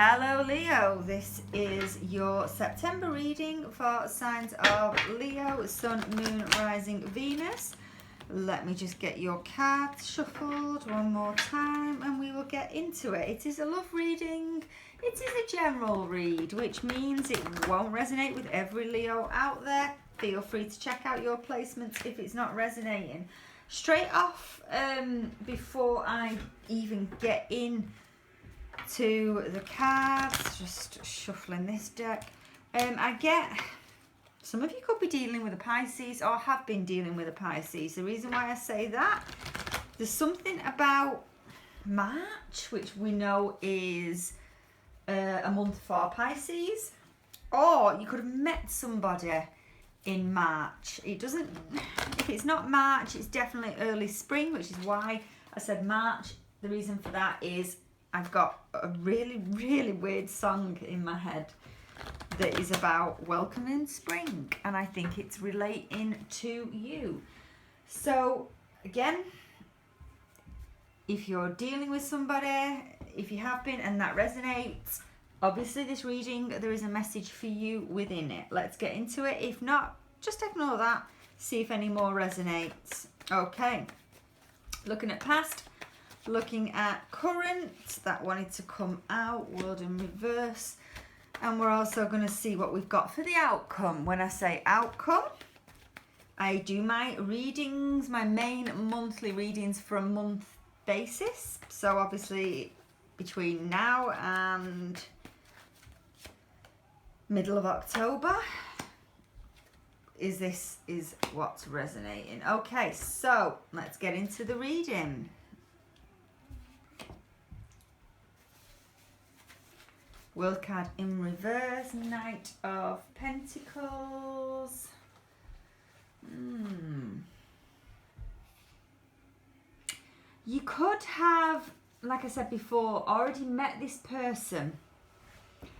Hello Leo, this is your September reading for signs of Leo, Sun, Moon, Rising, Venus. Let me just get your cards shuffled one more time and we will get into it. It is a love reading, it is a general read, which means it won't resonate with every Leo out there. Feel free to check out your placements if it's not resonating. Straight off, before I even get in to the cards, just shuffling this deck, I get some of you could be dealing with a Pisces or have been dealing with a Pisces. The reason why I say that, there's something about March, which we know is a month for Pisces, or you could have met somebody in March. It doesn't, if it's not March, it's definitely early spring, which is why I said March. The reason for that is I've got a really, really weird song in my head that is about welcoming spring, and I think it's relating to you. So again, if you're dealing with somebody, if you have been and that resonates, obviously this reading, there is a message for you within it. Let's get into it. If not, just ignore that. See if any more resonates. Okay. Looking at past, looking at current, that wanted to come out, world in reverse. And we're also going to see what we've got for the outcome. When I say outcome, I do my readings, my main monthly readings for a month basis. So obviously between now and middle of October is what's resonating. Okay, so let's get into the reading. World card in reverse, Knight of Pentacles. You could have, like I said before, already met this person.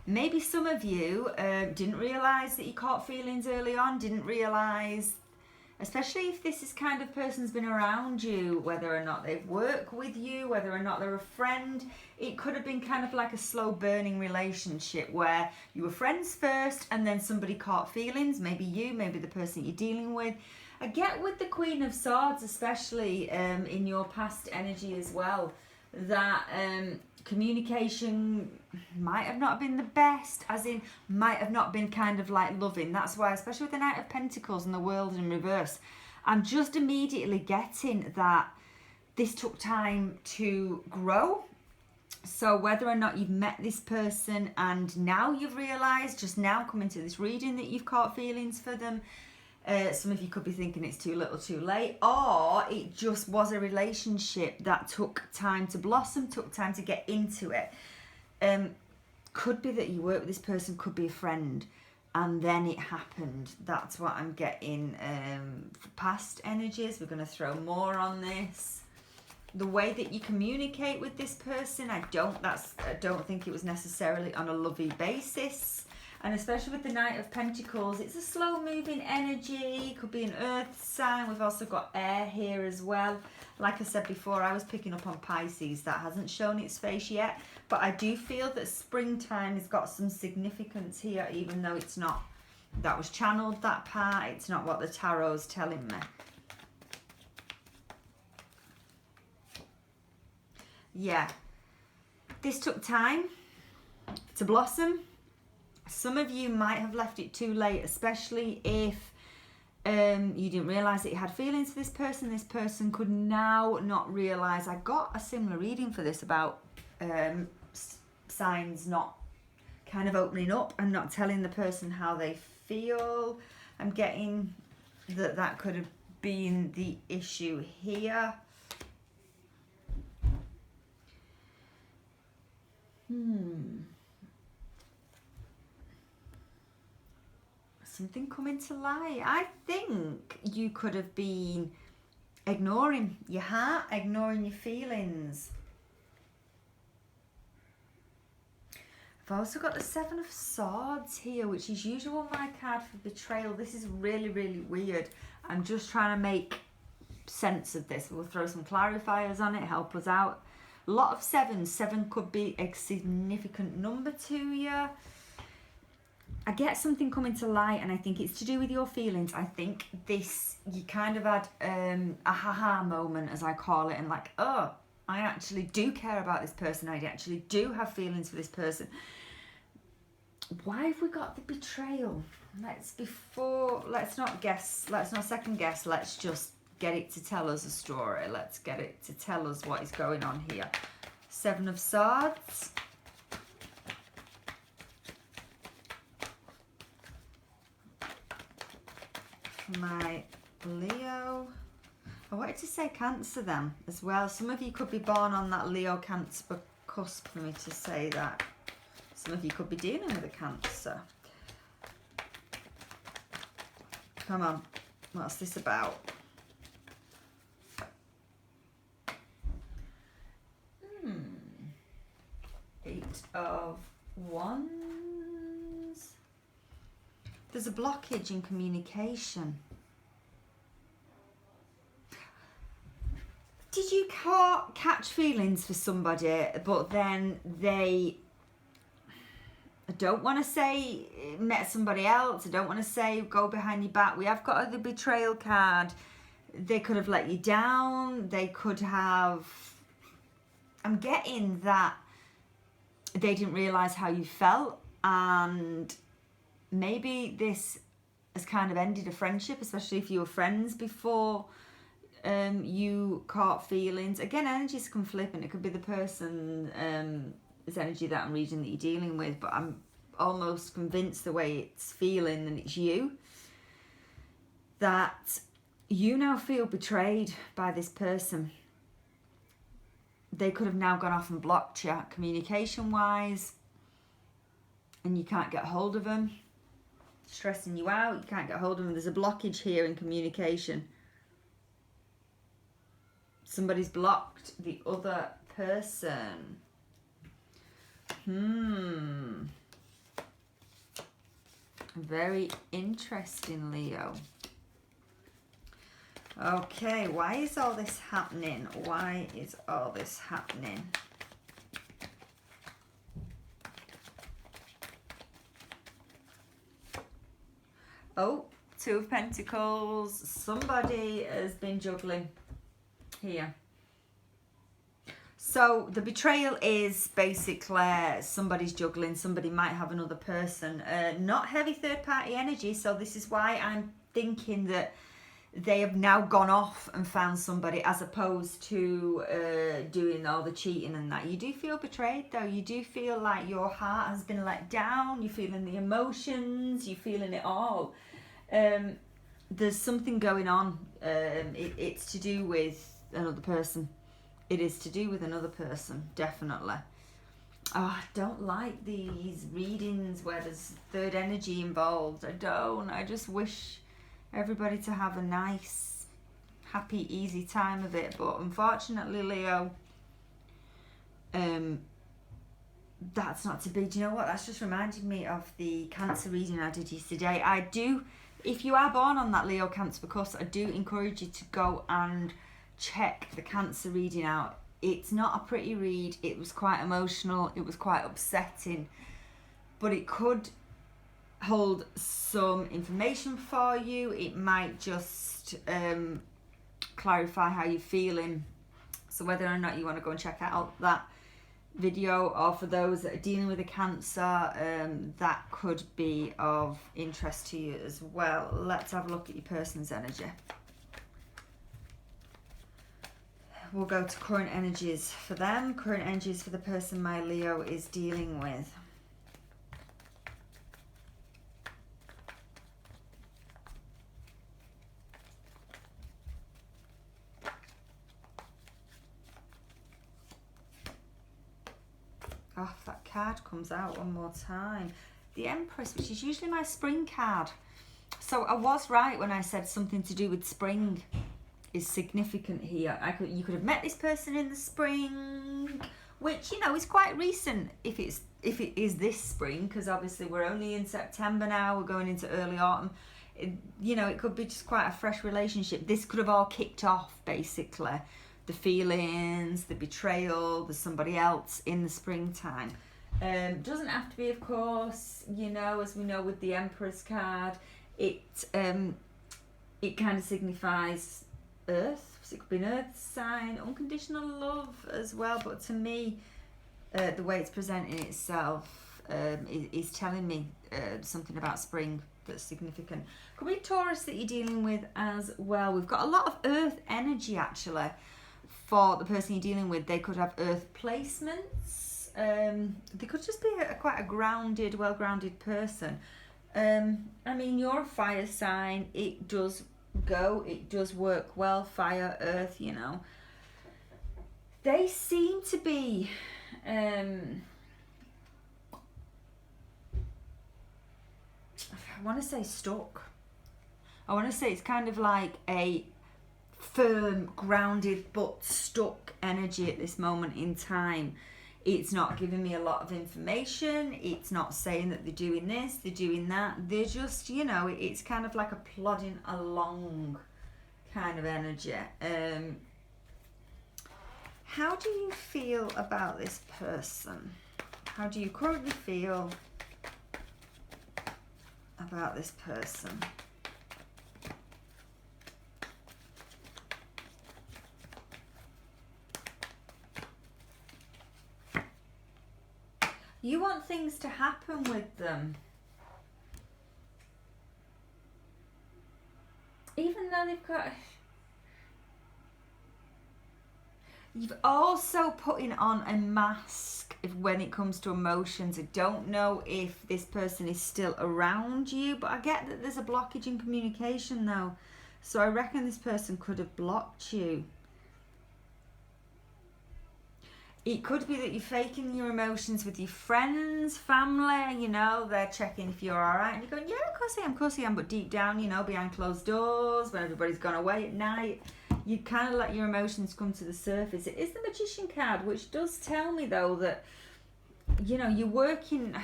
Maybe some of you didn't realise that you caught feelings early on, didn't realise, especially if this is kind of person's been around you, whether or not they work with you, whether or not they're a friend. It could have been kind of like a slow burning relationship where you were friends first and then somebody caught feelings, maybe you, maybe the person you're dealing with. I get with the Queen of Swords, especially in your past energy as well, that communication might have not been the best, as in might have not been kind of like loving. That's why, especially with the Knight of Pentacles and the World in reverse, I'm just immediately getting that this took time to grow. So whether or not you've met this person and now you've realised, just now coming to this reading, that you've caught feelings for them, some of you could be thinking it's too little too late, or it just was a relationship that took time to blossom, took time to get into it. Could be that you work with this person, could be a friend, and then it happened. That's what I'm getting for past energies. We're going to throw more on this. The way that you communicate with this person, I don't think it was necessarily on a lovey basis. And especially with the Knight of Pentacles, it's a slow moving energy. Could be an earth sign. We've also got air here as well. Like I said before, I was picking up on Pisces. That hasn't shown its face yet. But I do feel that springtime has got some significance here, even though it's not, that was channeled, that part. It's not what the tarot's telling me. Yeah. This took time to blossom. Some of you might have left it too late, especially if you didn't realise that you had feelings for this person. This person could now not realise. I got a similar reading for this about signs not kind of opening up and not telling the person how they feel. I'm getting that could have been the issue here. Something coming to light. I think you could have been ignoring your heart, ignoring your feelings. I've also got the Seven of Swords here, which is usually my card for betrayal. This is really, really weird. I'm just trying to make sense of this. We'll throw some clarifiers on it, help us out. A lot of sevens. 7 could be a significant number to you. I get something coming to light, and I think it's to do with your feelings. I think this, you kind of had a ha-ha moment, as I call it, and like, oh, I actually do care about this person. I actually do have feelings for this person. Why have we got the betrayal? Let's not guess. Let's not second guess. Let's just get it to tell us a story. Let's get it to tell us what is going on here. 7 of Swords. My Leo. I wanted to say Cancer then as well. Some of you could be born on that Leo Cancer cusp for me to say that. Some of you could be dealing with a Cancer. Come on, what's this about? Eight of Wands. There's a blockage in communication. Did you catch feelings for somebody, but then they, I don't want to say met somebody else, I don't want to say go behind your back. We have got the betrayal card. They could have let you down. They could have, I'm getting that they didn't realise how you felt, and maybe this has kind of ended a friendship, especially if you were friends before you caught feelings. Again, energies can flip, and it could be the person's energy that I'm reading that you're dealing with, but I'm almost convinced the way it's feeling, and it's you, that you now feel betrayed by this person. They could have now gone off and blocked you communication-wise, and you can't get hold of them. Stressing you out, you can't get hold of them. There's a blockage here in communication. Somebody's blocked the other person. Very interesting, Leo. Okay, why is all this happening? Why is all this happening? Oh, 2 of Pentacles. Somebody has been juggling here. So the betrayal is basically somebody's juggling. Somebody might have another person. Not heavy third party energy. So this is why I'm thinking that they have now gone off and found somebody, as opposed to doing all the cheating and that. You do feel betrayed though. You do feel like your heart has been let down. You're feeling the emotions. You're feeling it all. There's something going on. It's to do with another person. It is to do with another person, definitely. Oh, I don't like these readings where there's third energy involved. I don't. I just wish everybody to have a nice, happy, easy time of it. But unfortunately, Leo, that's not to be. Do you know what? That's just reminded me of the Cancer reading I did yesterday. I do, if you are born on that Leo Cancer, because I do encourage you to go and check the Cancer reading out. It's not a pretty read. It was quite emotional. It was quite upsetting. But it could hold some information for you. It might just clarify how you're feeling. So whether or not you want to go and check out that video, or for those that are dealing with a Cancer, that could be of interest to you as well. Let's have a look at your person's energy. We'll go to current energies for them. Current energies for the person my Leo is dealing with. Oh, if that card comes out one more time. The Empress, which is usually my spring card. So I was right when I said something to do with spring is significant here. You could have met this person in the spring, which, you know, is quite recent if it is this spring, because obviously we're only in September now, we're going into early autumn. You know, it could be just quite a fresh relationship. This could have all kicked off, basically, the feelings, the betrayal, there's somebody else in the springtime. Doesn't have to be, of course, you know, as we know with the Emperor's card, it kind of signifies earth. So it could be an earth sign, unconditional love as well. But to me, the way it's presenting itself is telling me something about spring that's significant. Could be Taurus that you're dealing with as well. We've got a lot of earth energy actually for the person you're dealing with. They could have earth placements. They could just be quite a grounded, well-grounded person. I mean, you're a fire sign. It does work well. Fire, earth, you know. They seem to be I want to say stuck. I want to say it's kind of like a firm, grounded but stuck energy at this moment in time. It's not giving me a lot of information. It's not saying that they're doing this, they're doing that. They're just, you know, it's kind of like a plodding along kind of energy. How do you feel about this person? How do you currently feel about this person? You want things to happen with them. Even though they've got... You've also putting on a mask when it comes to emotions. I don't know if this person is still around you, but I get that there's a blockage in communication though. So I reckon this person could have blocked you. It could be that you're faking your emotions with your friends, family, you know, they're checking if you're alright. And you're going, yeah, of course I am. But deep down, you know, behind closed doors, when everybody's gone away at night, you kind of let your emotions come to the surface. It is the Magician card, which does tell me, though, that, you know, you're working...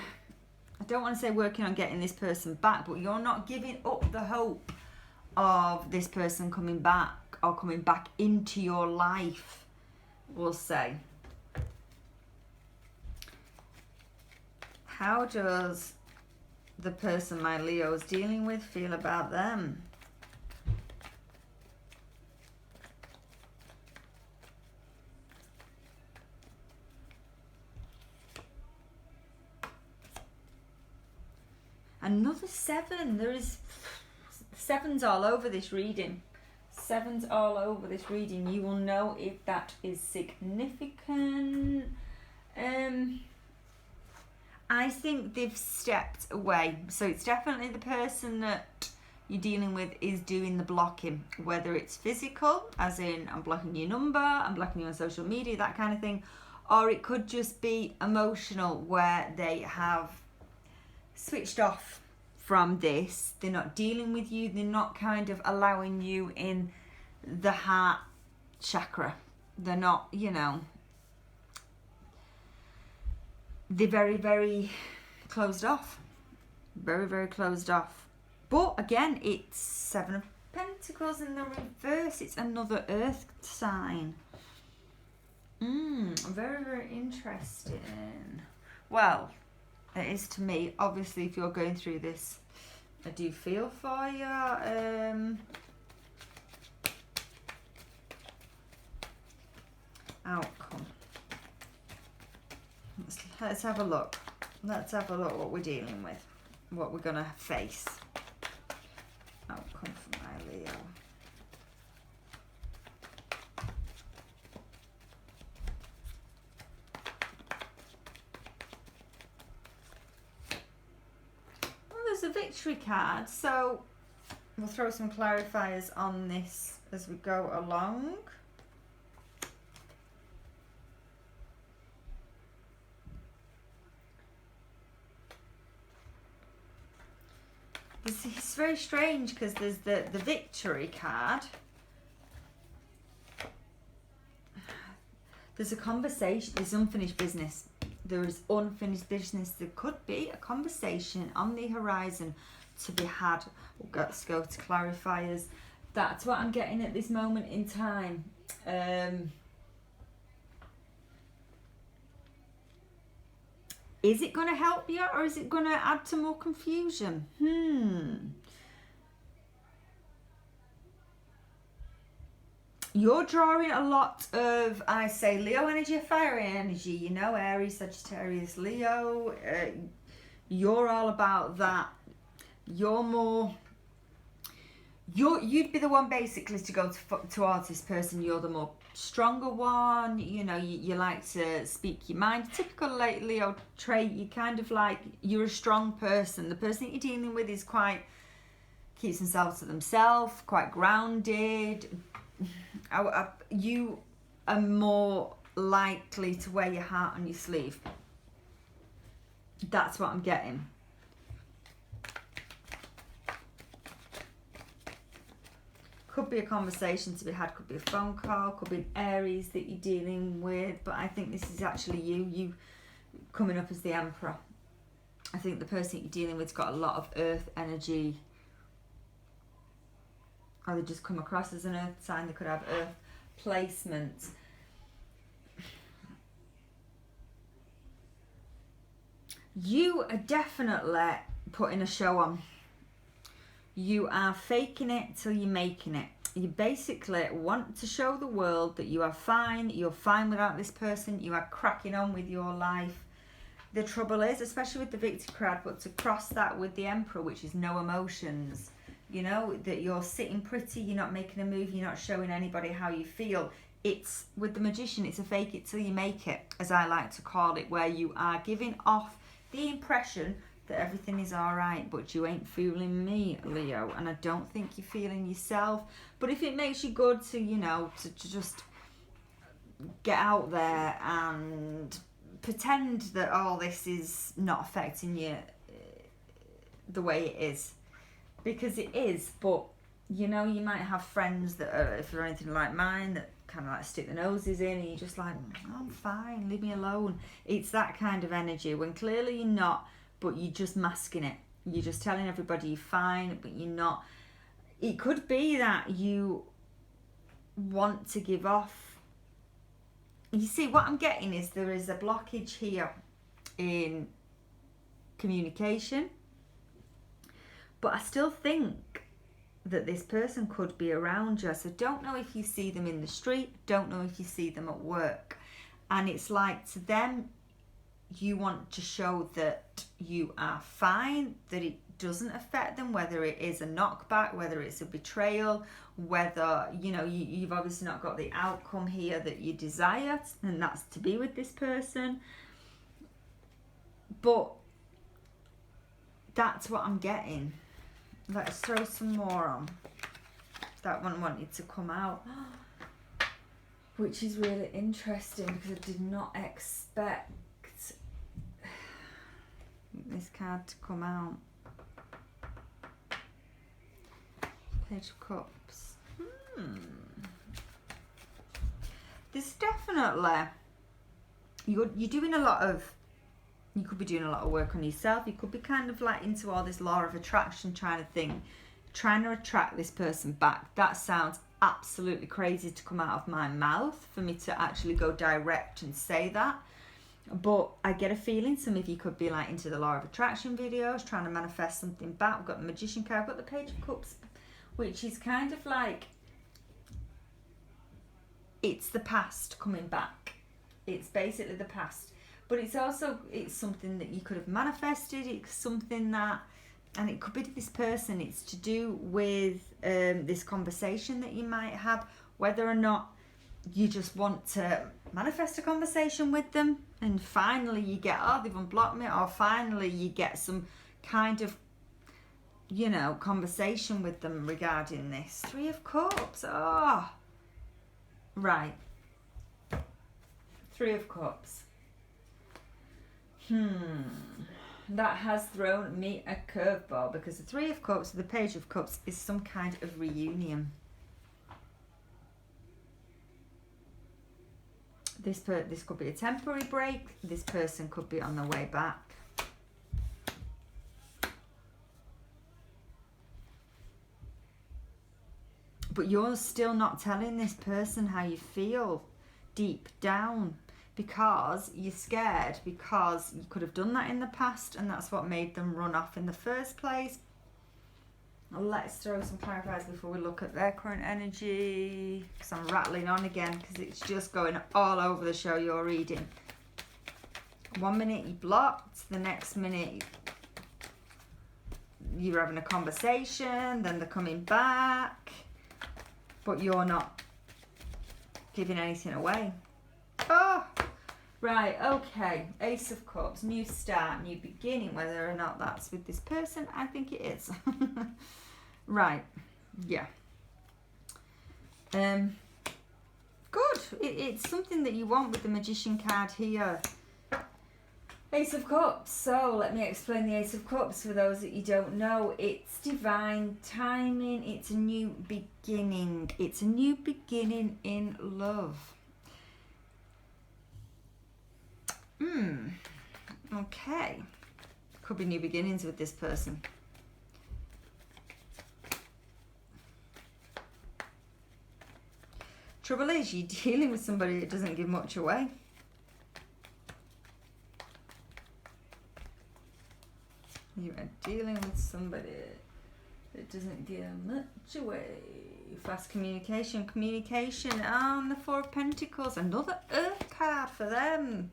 I don't want to say working on getting this person back, but you're not giving up the hope of this person coming back or coming back into your life, we'll say. How does the person my Leo is dealing with feel about them? Another 7. There is 7s all over this reading. 7s all over this reading. You will know if that is significant. I think they've stepped away. So it's definitely the person that you're dealing with is doing the blocking. Whether it's physical, as in I'm blocking your number, I'm blocking you on social media, that kind of thing. Or it could just be emotional, where they have switched off from this. They're not dealing with you. They're not kind of allowing you in the heart chakra. They're not, you know... They're very, very closed off. Very, very closed off. But again, it's 7 of Pentacles in the reverse. It's another earth sign. Very, very interesting. Well, it is to me. Obviously, if you're going through this, I do feel for you. Outcome. Let's have a look. Let's have a look what we're dealing with. What we're going to face. Outcome from my Leo. Well, there's a victory card. So we'll throw some clarifiers on this as we go along. It's very strange because there's the victory card. There's a conversation, there's unfinished business. There is unfinished business. There could be a conversation on the horizon to be had. Let's go to clarifiers. That's what I'm getting at this moment in time. Is it going to help you, or is it going to add to more confusion? You're drawing a lot of, I say, Leo energy, fire energy, you know, Aries, Sagittarius, Leo. You're all about that. You're more, you'd be the one basically to go towards this person. You're the more stronger one, you know, you like to speak your mind. Typical Leo trait, you kind of like, you're a strong person. The person that you're dealing with is quite, keeps themselves to themselves, quite grounded. You are more likely to wear your heart on your sleeve. That's what I'm getting. Could be a conversation to be had, could be a phone call, could be an Aries that you're dealing with, but I think this is actually you coming up as the Emperor. I think the person you're dealing with's got a lot of earth energy, or they just come across as an earth sign. They could have earth placement. You are definitely putting a show on. You are faking it till you're making it. You basically want to show the world that you are fine, you're fine without this person, you are cracking on with your life. The trouble is, especially with the Victory card, but to cross that with the Emperor, which is no emotions, you know, that you're sitting pretty, you're not making a move, you're not showing anybody how you feel. It's, with the Magician, it's a fake it till you make it, as I like to call it, where you are giving off the impression that everything is all right, but you ain't fooling me, Leo, and I don't think you're feeling yourself. But if it makes you good to, you know, to just get out there and pretend that all this is not affecting you the way it is, because it is. But you know, you might have friends that are, if they're anything like mine, that kind of like stick their noses in, and you're just like, oh, I'm fine, leave me alone. It's that kind of energy when clearly you're not, but you're just masking it. You're just telling everybody you're fine, but you're not. It could be that you want to give off. You see, what I'm getting is there is a blockage here in communication, but I still think that this person could be around you. So don't know if you see them in the street, don't know if you see them at work. And it's like, to them, you want to show that you are fine, that it doesn't affect them, whether it is a knockback, whether it's a betrayal, whether, you know, you've obviously not got the outcome here that you desire, and that's to be with this person. But that's what I'm getting. Let's throw some more on. That one wanted to come out, which is really interesting because I did not expect this card to come out. Page of Cups. There's definitely, you're doing a lot of, you could be doing a lot of work on yourself. You could be kind of like into all this law of attraction trying to attract this person back. That sounds absolutely crazy to come out of my mouth for me to actually go direct and say that. But I get a feeling some of you could be like into the law of attraction videos, trying to manifest something back. We've got the Magician card, we've got the Page of Cups, which is kind of like, it's the past coming back. It's basically the past. But it's also, it's something that you could have manifested. It's something that, and it could be to this person, it's to do with this conversation that you might have, whether or not you just want to manifest a conversation with them, and finally you get, oh, they've unblocked me, or finally you get some kind of, you know, conversation with them regarding this. 3 of Cups. Oh, right. 3 of Cups. That has thrown me a curveball, because the 3 of Cups, the Page of Cups, is some kind of reunion. This could be a temporary break. This person could be on their way back. but you're still not telling this person how you feel deep down, because you're scared, because you could have done that in the past and that's what made them run off in the first place. Let's throw some clarifiers before we look at their current energy, because I'm rattling on again because it's just going all over the show you're reading. 1 minute you blocked, the next minute you're having a conversation, then they're coming back, but you're not giving anything away. Oh, right, okay. Ace of Cups, new start, new beginning. Whether or not that's with this person, I think it is. Right, yeah. Good. It's something that you want with the Magician card here. Ace of Cups. So let me explain the Ace of Cups for those that you don't know. It's divine timing. It's a new beginning. It's a new beginning in love. Okay. Could be new beginnings with this person. Trouble is, you're dealing with somebody that doesn't give much away. You are dealing with somebody that doesn't give much away. Fast communication. Communication and the Four of Pentacles. Another Earth card for them.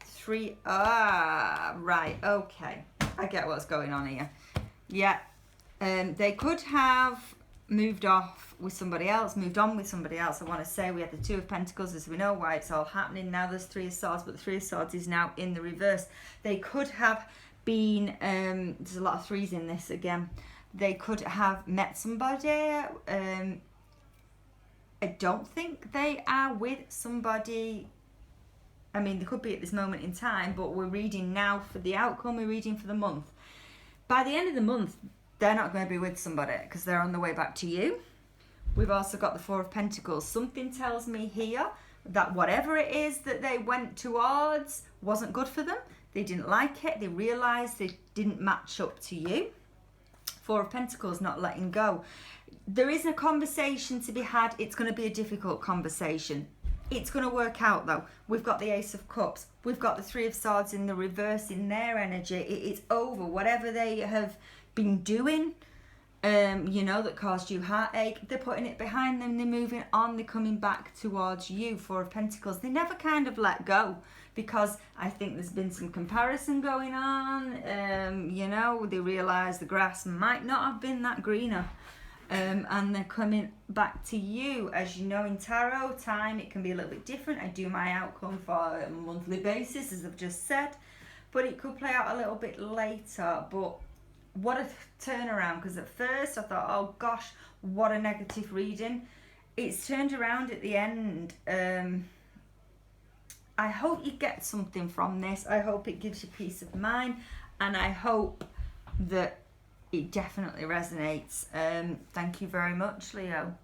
3. Right, okay. I get what's going on here. Yeah. They could have moved off with somebody else, moved on with somebody else. I want to say we had the 2 of Pentacles, as we know why it's all happening. Now there's 3 of Swords, but the 3 of Swords is now in the reverse. They could have been, there's a lot of 3s in this again. They could have met somebody. I don't think they are with somebody. I mean, they could be at this moment in time, but we're reading now for the outcome. We're reading for the month. By the end of the month, they're not going to be with somebody because they're on the way back to you. We've also got the 4 of Pentacles. Something tells me here that whatever it is that they went towards wasn't good for them. They didn't like it. They realised they didn't match up to you. 4 of Pentacles, not letting go. There is a conversation to be had. It's going to be a difficult conversation. It's going to work out though. We've got the Ace of Cups. We've got the 3 of Swords in the reverse in their energy. It's over. Whatever they have been doing, you know, that caused you heartache, they're putting it behind them. They're moving on. They're coming back towards you. 4 of Pentacles. They never kind of let go, because I think there's been some comparison going on. You know, they realise the grass might not have been that greener. And they're coming back to you. As you know, in tarot time, it can be a little bit different. I do my outcome for a monthly basis, as I've just said, but it could play out a little bit later. But what a turnaround, because at first I thought, oh gosh, what a negative reading. It's turned around at the end. I hope you get something from this. I hope it gives you peace of mind, and I hope that it definitely resonates. Thank you very much, Leo.